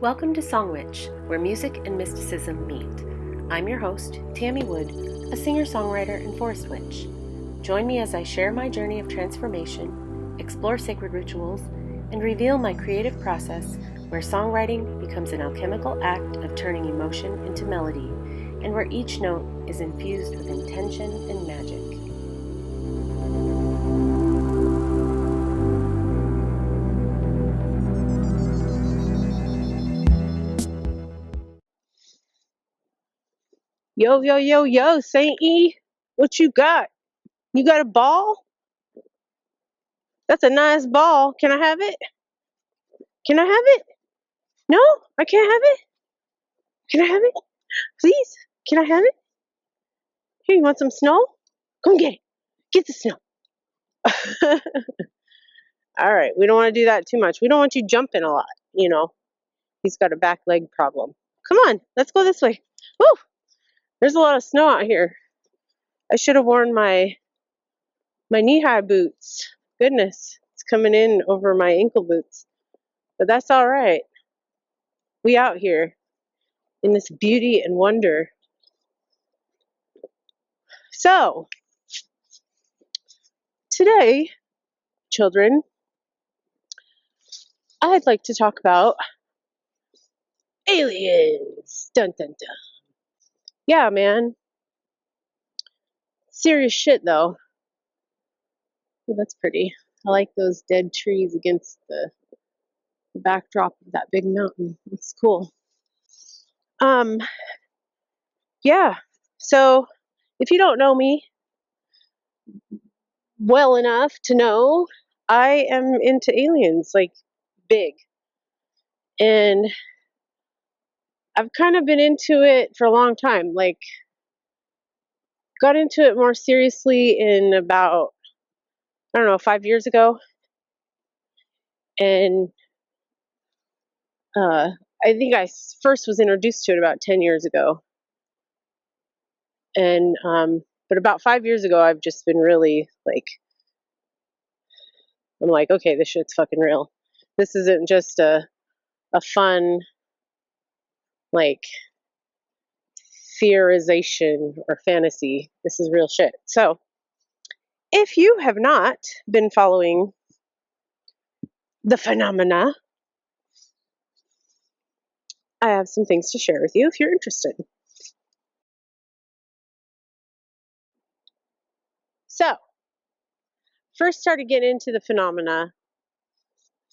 Welcome to Songwitch, where music and mysticism meet. I'm your host, Tammy Wood, a singer-songwriter and forest witch. Join me as I share my journey of transformation, explore sacred rituals, and reveal my creative process where songwriting becomes an alchemical act of turning emotion into melody, and where each note is infused with intention and magic. Yo, yo, yo, yo, Saint E, what you got? You got a ball? That's a nice ball. Can I have it? Can I have it? No, I can't have it. Can I have it? Please? Can I have it? Here, you want some snow? Come get it. Get the snow. All right, we don't want to do that too much. We don't want you jumping a lot, you know. He's got a back leg problem. Come on, let's go this way. Woo! There's a lot of snow out here. I should have worn my knee-high boots. Goodness, it's coming in over my ankle boots. But that's all right. We out here in this beauty and wonder. So, today, children, I'd like to talk about aliens. Dun dun dun. Yeah, man. Serious shit, though. Oh, that's pretty. I like those dead trees against the backdrop of that big mountain. Looks cool. Yeah. So, if you don't know me well enough to know, I am into aliens, like big. And I've kind of been into it for a long time. Like, got into it more seriously in about, 5 years ago. And I think I first was introduced to it about 10 years ago. And, but about 5 years ago, I've just been really like, I'm like, okay, this shit's fucking real. This isn't just a fun, like, theorization or fantasy. This is real shit. So, if you have not been following the phenomena, I have some things to share with you if you're interested. So, first started getting into the phenomena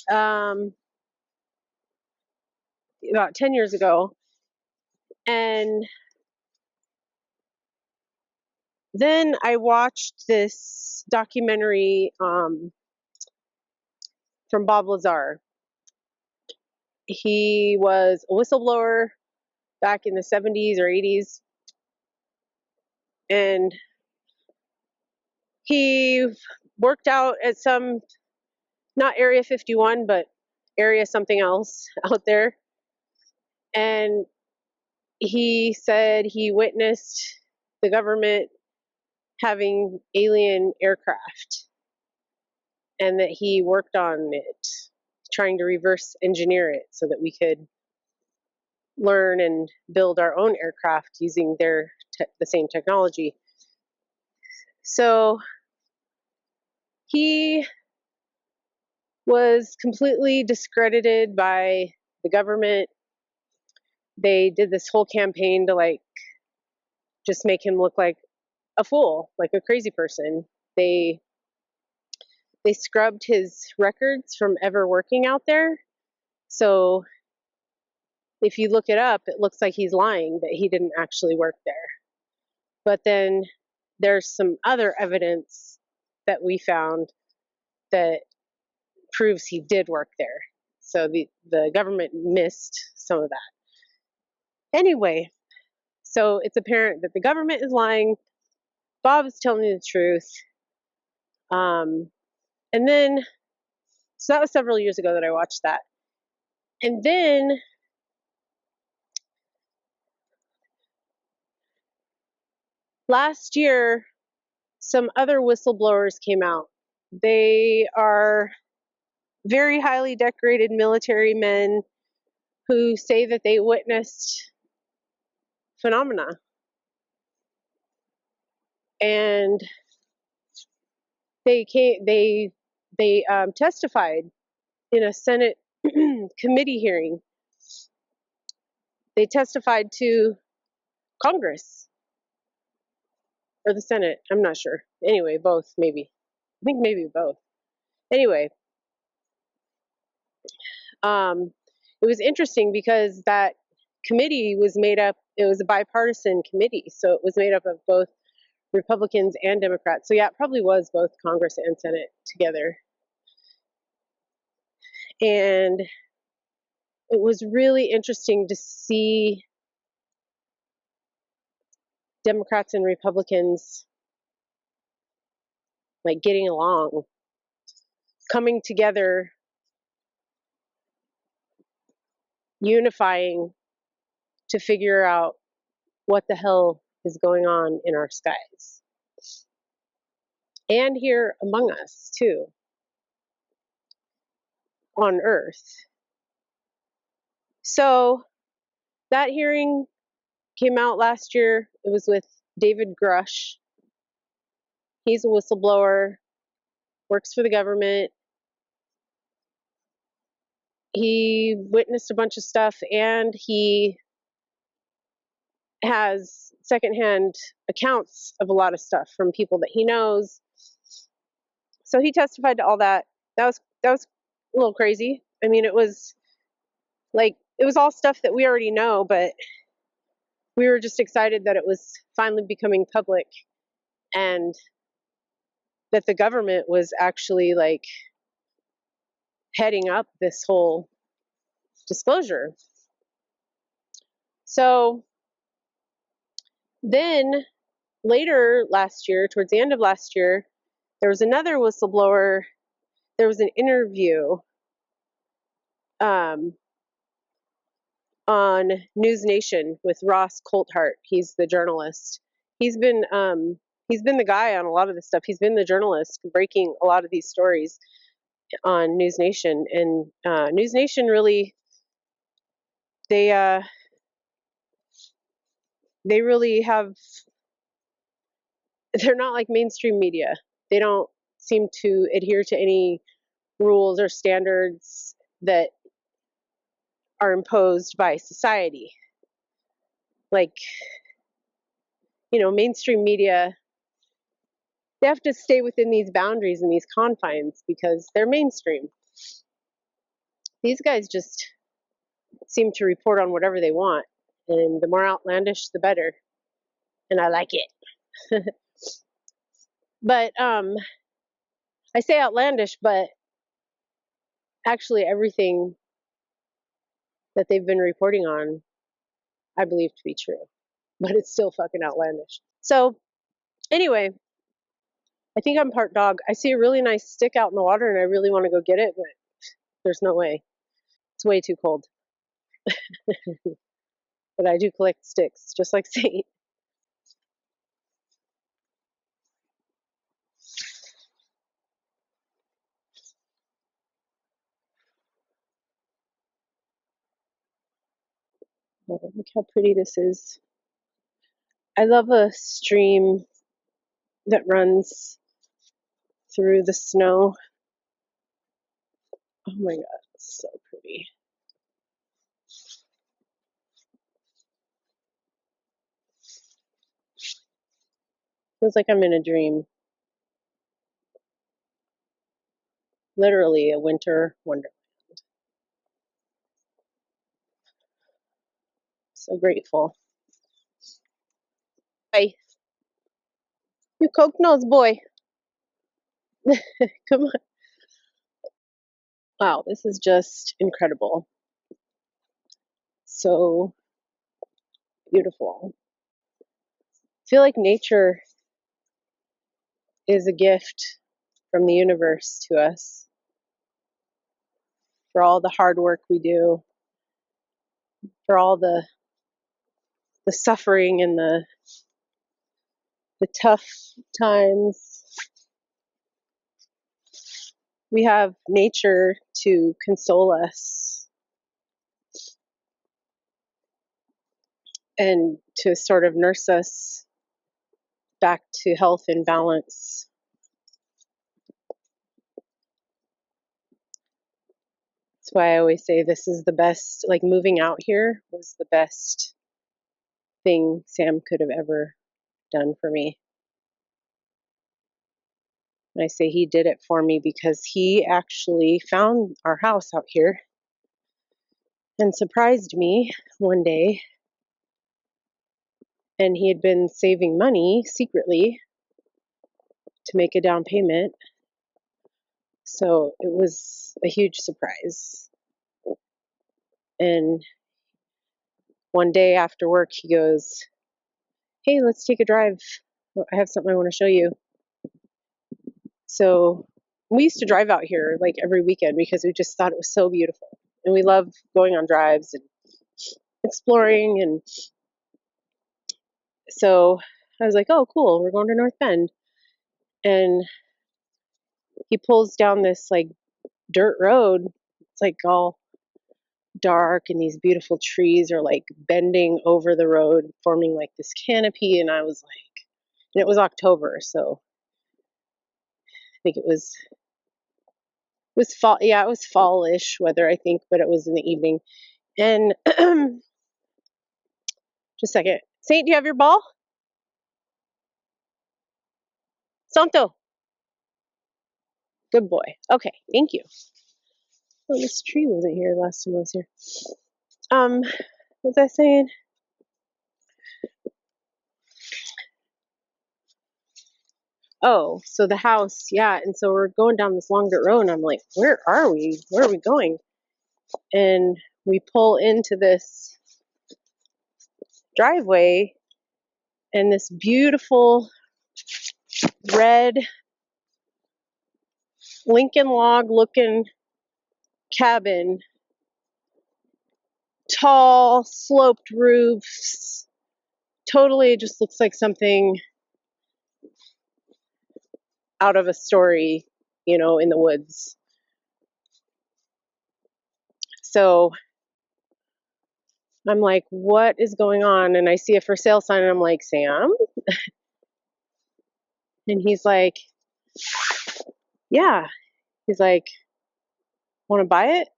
about 10 years ago, and then I watched this documentary from Bob Lazar. He was a whistleblower back in the 70s or 80s, and he worked out at some, not Area 51, but area something else out there. And he said he witnessed the government having alien aircraft and that he worked on it, trying to reverse engineer it so that we could learn and build our own aircraft using the same technology. So he was completely discredited by the government. They did this whole campaign to like just make him look like a fool, like a crazy person. They scrubbed his records from ever working out there. So if you look it up, it looks like he's lying that he didn't actually work there. But then there's some other evidence that we found that proves he did work there. So the government missed some of that. Anyway, so it's apparent that the government is lying. Bob is telling me the truth. And then, so that was several years ago that I watched that. And then last year, some other whistleblowers came out. They are very highly decorated military men who say that they witnessed phenomena. And they testified in a Senate committee hearing. They testified to Congress or the Senate. I'm not sure. Anyway, both maybe. I think maybe both. Anyway, it was interesting because that committee was made up. It was a bipartisan committee, so it was made up of both Republicans and Democrats. So yeah, it probably was both Congress and Senate together. And it was really interesting to see Democrats and Republicans like getting along, coming together, unifying to figure out what the hell is going on in our skies. And here among us, too, on Earth. So that hearing came out last year. It was with David Grush. He's a whistleblower, works for the government. He witnessed a bunch of stuff, and he has secondhand accounts of a lot of stuff from people that he knows. So he testified to all that. That was a little crazy. I mean, it was all stuff that we already know, but we were just excited that it was finally becoming public and that the government was actually like heading up this whole disclosure. So then later last year, towards the end of last year, there was another whistleblower. There was an interview on News Nation with Ross Coulthart. He's the journalist. He's been the guy on a lot of this stuff. He's been the journalist breaking a lot of these stories on News Nation. And News Nation really, they really have, they're not like mainstream media. They don't seem to adhere to any rules or standards that are imposed by society. Like, mainstream media, they have to stay within these boundaries and these confines because they're mainstream. These guys just seem to report on whatever they want, and the more outlandish, the better. And I like it. But I say outlandish, but actually everything that they've been reporting on, I believe to be true. But it's still fucking outlandish. So anyway, I think I'm part dog. I see a really nice stick out in the water and I really want to go get it, but there's no way. It's way too cold. But I do collect sticks, just like Saint. Oh, look how pretty this is. I love a stream that runs through the snow. Oh my god, it's so pretty. Feels like I'm in a dream. Literally a winter wonderland. So grateful. Hey, you coke nose boy. Come on. Wow, this is just incredible. So beautiful. I feel like nature is a gift from the universe to us for all the hard work we do, for all the suffering and the tough times. We have nature to console us. and to sort of nurse us back to health and balance. That's why I always say this is the best, like moving out here was the best thing Sam could have ever done for me. And I say he did it for me because he actually found our house out here and surprised me one day. And he had been saving money secretly to make a down payment. So it was a huge surprise. And one day after work, he goes, "Hey, let's take a drive. I have something I want to show you." So we used to drive out here like every weekend because we just thought it was so beautiful. And we love going on drives and exploring. And so I was like, "Oh, cool, we're going to North Bend." And he pulls down this like dirt road. It's like all dark, and these beautiful trees are like bending over the road, forming like this canopy. And I was like, and it was October, so I think it was fall. Yeah, it was fallish weather, I think, but it was in the evening. And just a second, Saint, do you have your ball? Santo. Good boy. Okay, thank you. Oh, this tree wasn't here last time I was here. What was I saying? Oh, so the house, yeah. And so we're going down this long dirt road, and I'm like, where are we? Where are we going? And we pull into this driveway, and this beautiful red Lincoln log looking cabin, tall, sloped roofs, totally just looks like something out of a story, you know, in the woods. So I'm like, what is going on? And I see a for sale sign, and I'm like, Sam? And he's like, yeah. He's like, want to buy it?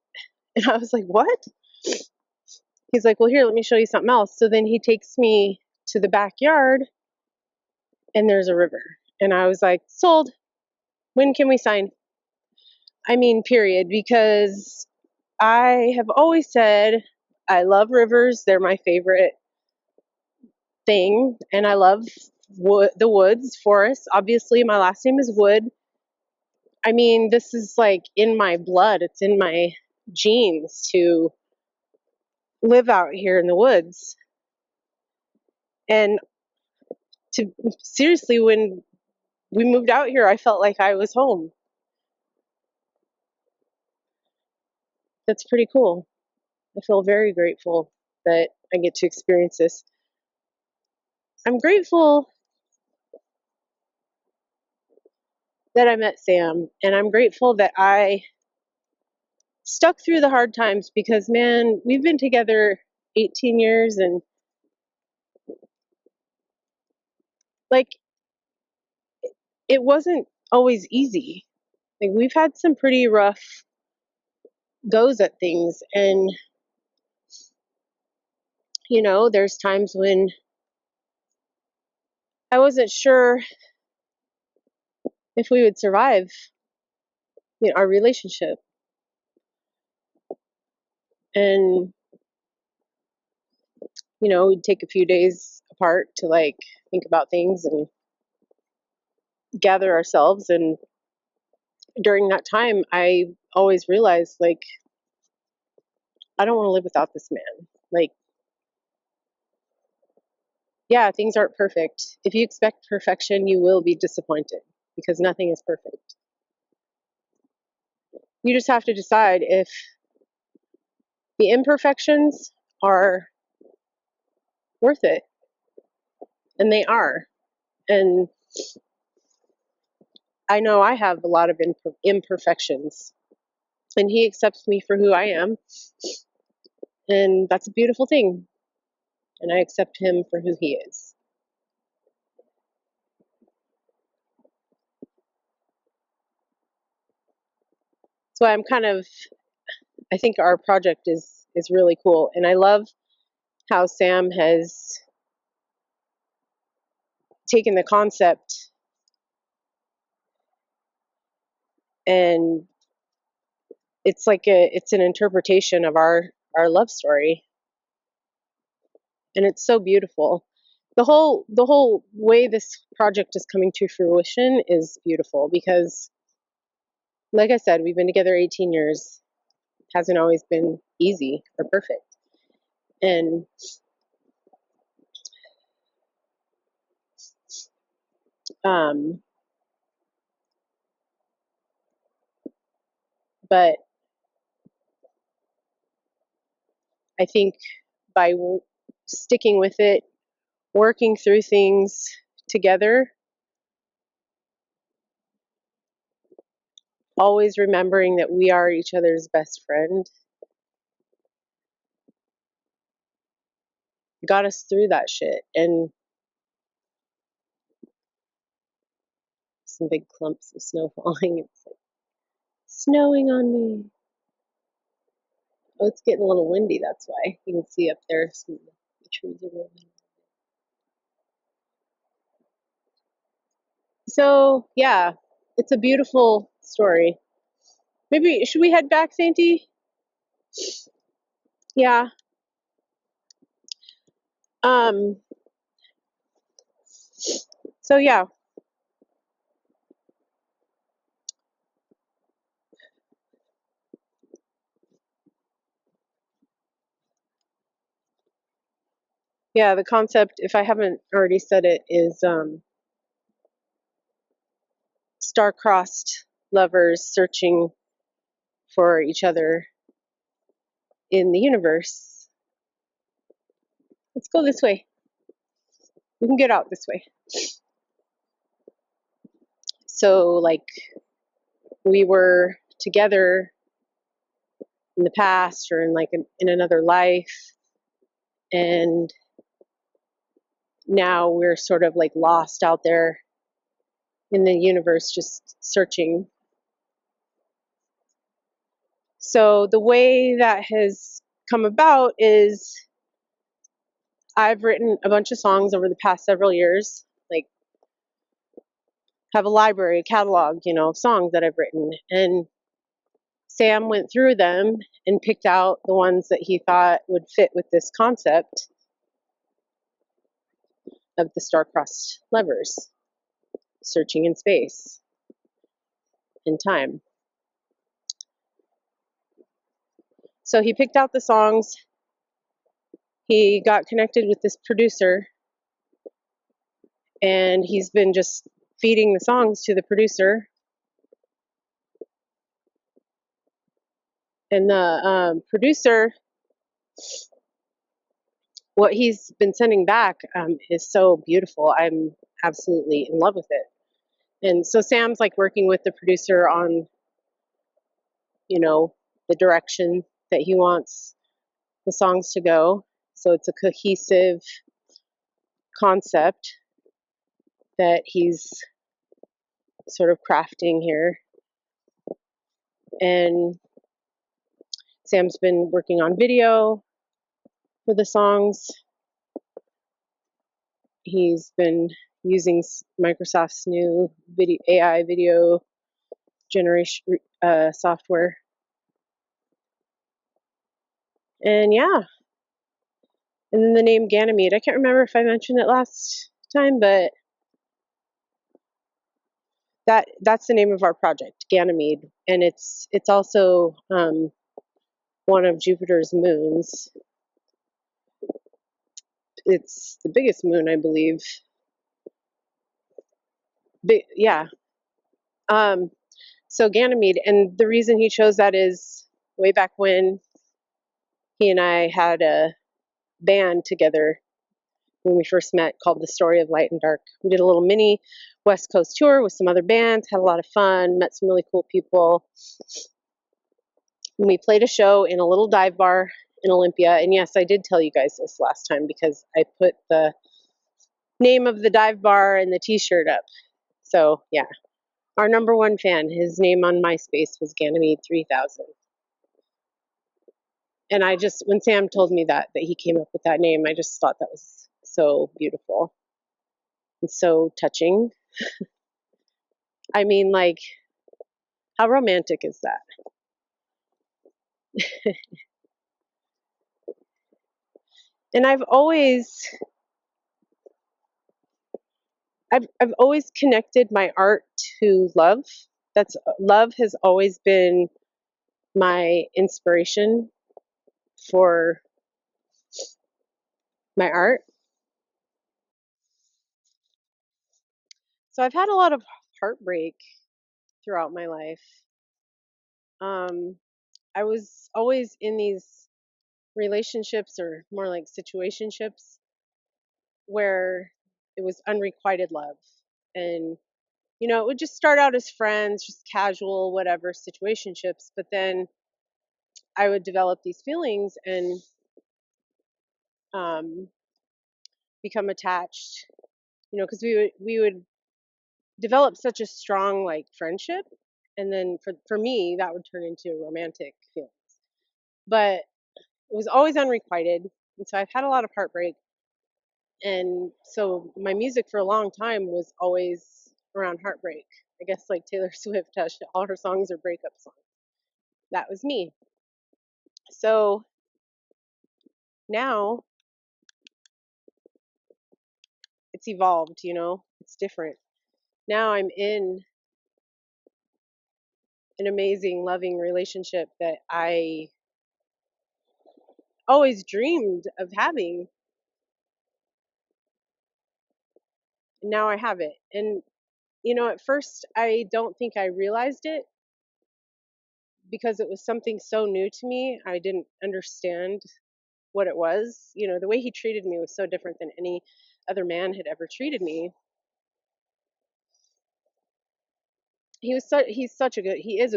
And I was like, what? He's like, well, here, let me show you something else. So then he takes me to the backyard, and there's a river. And I was like, sold. When can we sign? I mean, period, because I have always said I love rivers. They're my favorite thing. And I love the woods, forests. Obviously, my last name is Wood. I mean, this is like in my blood. It's in my genes to live out here in the woods. And to seriously, when we moved out here, I felt like I was home. That's pretty cool. I feel very grateful that I get to experience this. I'm grateful that I met Sam, and I'm grateful that I stuck through the hard times because, man, we've been together 18 years, and like, it wasn't always easy. Like, we've had some pretty rough goes at things, and you know, there's times when I wasn't sure if we would survive, you know, our relationship. And you know, we'd take a few days apart to like think about things and gather ourselves. And during that time, I always realized, like, I don't want to live without this man. Like, yeah, things aren't perfect. If you expect perfection, you will be disappointed because nothing is perfect. You just have to decide if the imperfections are worth it. And they are. And I know I have a lot of imperfections. And he accepts me for who I am. And that's a beautiful thing. and I accept him for who he is. So I think our project is really cool, and I love how Sam has taken the concept and it's an interpretation of our love story, and it's so beautiful. The whole way this project is coming to fruition is beautiful because, like I said, we've been together 18 years. It hasn't always been easy or perfect, and but I think by sticking with it, working through things together, always remembering that we are each other's best friend, got us through that shit. And some big clumps of snow falling. It's like snowing on me. Oh, it's getting a little windy, that's why. You can see up there some of the trees are moving. So, yeah, it's a beautiful story. Maybe, should we head back, Sainty? Yeah. So, yeah. Yeah, the concept, if I haven't already said it, is star-crossed lovers searching for each other in the universe. Let's go this way. We can get out this way. So, like, we were together in the past or in another life, and now we're sort of like lost out there in the universe just searching. So the way that has come about is I've written a bunch of songs over the past several years, like have a library, a catalog, of songs that I've written, and Sam went through them and picked out the ones that he thought would fit with this concept of the star-crossed lovers searching in space and time. So he picked out the songs. He got connected with this producer, and he's been just feeding the songs to the producer. And the producer, what he's been sending back is so beautiful. I'm absolutely in love with it. And so Sam's like working with the producer on, the direction that he wants the songs to go. So it's a cohesive concept that he's sort of crafting here. And Sam's been working on video for the songs. He's been using Microsoft's new AI video generation software. And yeah. And then the name Ganymede. I can't remember if I mentioned it last time, but that's the name of our project, Ganymede. And it's also one of Jupiter's moons. It's the biggest moon, I believe. Yeah. So Ganymede, and the reason he chose that is way back when he and I had a band together when we first met called The Story of Light and Dark. We did a little mini West Coast tour with some other bands, had a lot of fun, met some really cool people. And we played a show in a little dive bar in Olympia. And yes, I did tell you guys this last time because I put the name of the dive bar and the t-shirt up. So yeah, our number one fan, his name on MySpace was Ganymede 3000. And I just, when Sam told me that he came up with that name, I just thought that was so beautiful and so touching. I mean, like, how romantic is that? And I've always connected my art to love. Love has always been my inspiration for my art. So I've had a lot of heartbreak throughout my life. I was always in these relationships, or more like situationships, where it was unrequited love. And, it would just start out as friends, just casual, whatever situationships. But then I would develop these feelings and um, become attached, because we would develop such a strong like friendship, and then for me that would turn into romantic feelings. But it was always unrequited, and so I've had a lot of heartbreak, and so my music for a long time was always around heartbreak. I guess like Taylor Swift has, all her songs are breakup songs. That was me. So now it's evolved, it's different. Now I'm in an amazing, loving relationship that I always dreamed of having. And now I have it. And, at first I don't think I realized it because it was something so new to me. I didn't understand what it was. The way he treated me was so different than any other man had ever treated me. He is a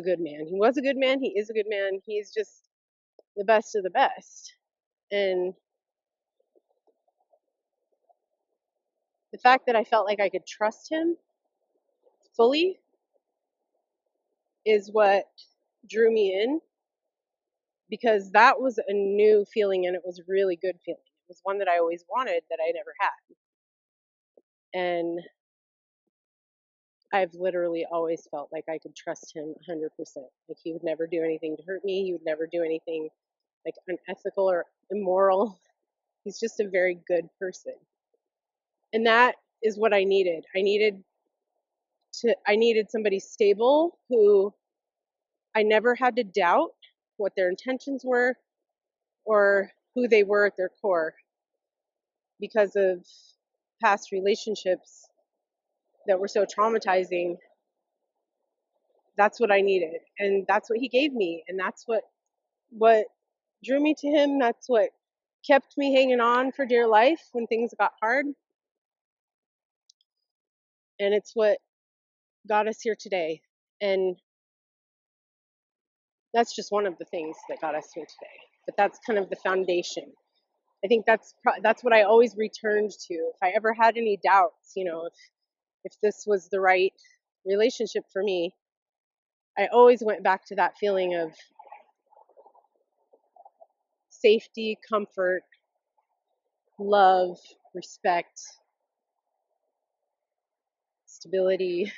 good man. He was a good man. He is a good man. He's just the best of the best. And the fact that I felt like I could trust him fully is what drew me in, because that was a new feeling, and it was a really good feeling. It was one that I always wanted that I never had. And I've literally always felt like I could trust him 100%. Like he would never do anything to hurt me. He would never do anything like unethical or immoral. He's just a very good person. And that is what I needed. I needed somebody stable who I never had to doubt what their intentions were or who they were at their core, because of past relationships that were so traumatizing. That's what I needed, and that's what he gave me, and that's what drew me to him. That's what kept me hanging on for dear life when things got hard, and it's what got us here today. And that's just one of the things that got us here today, but that's kind of the foundation. I think that's what I always returned to. If I ever had any doubts, if this was the right relationship for me, I always went back to that feeling of safety, comfort, love, respect, stability,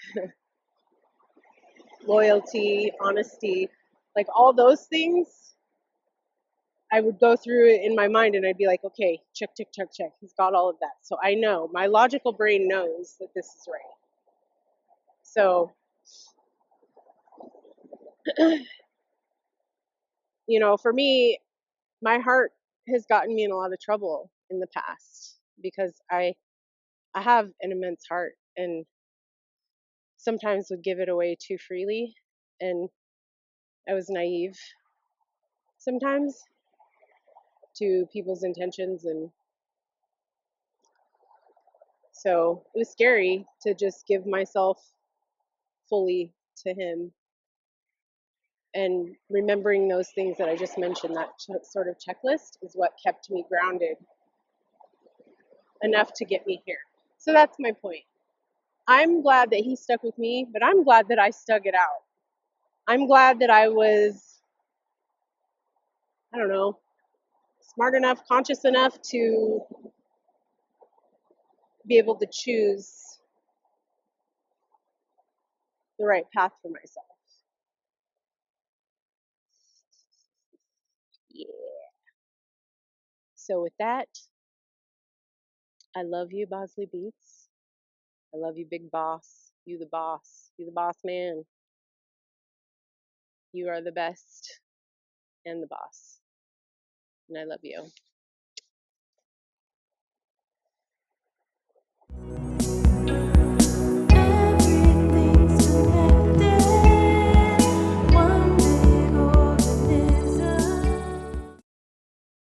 loyalty, honesty, like all those things. I would go through it in my mind and I'd be like, okay, check, check, check, check. He's got all of that. So I know, my logical brain knows that this is right. So, for me, my heart has gotten me in a lot of trouble in the past because I have an immense heart, and sometimes would give it away too freely, and I was naive sometimes to people's intentions, and so it was scary to just give myself fully to him And remembering those things that I just mentioned, that sort of checklist, is what kept me grounded enough to get me here. So that's my point. I'm glad that he stuck with me, but I'm glad that I stuck it out. I'm glad that I was, I don't know, smart enough, conscious enough to be able to choose the right path for myself. Yeah. So with that, I love you, Bosley Beats. I love you, Big Boss. You the boss. You the boss man. You are the best and the boss. And I love you.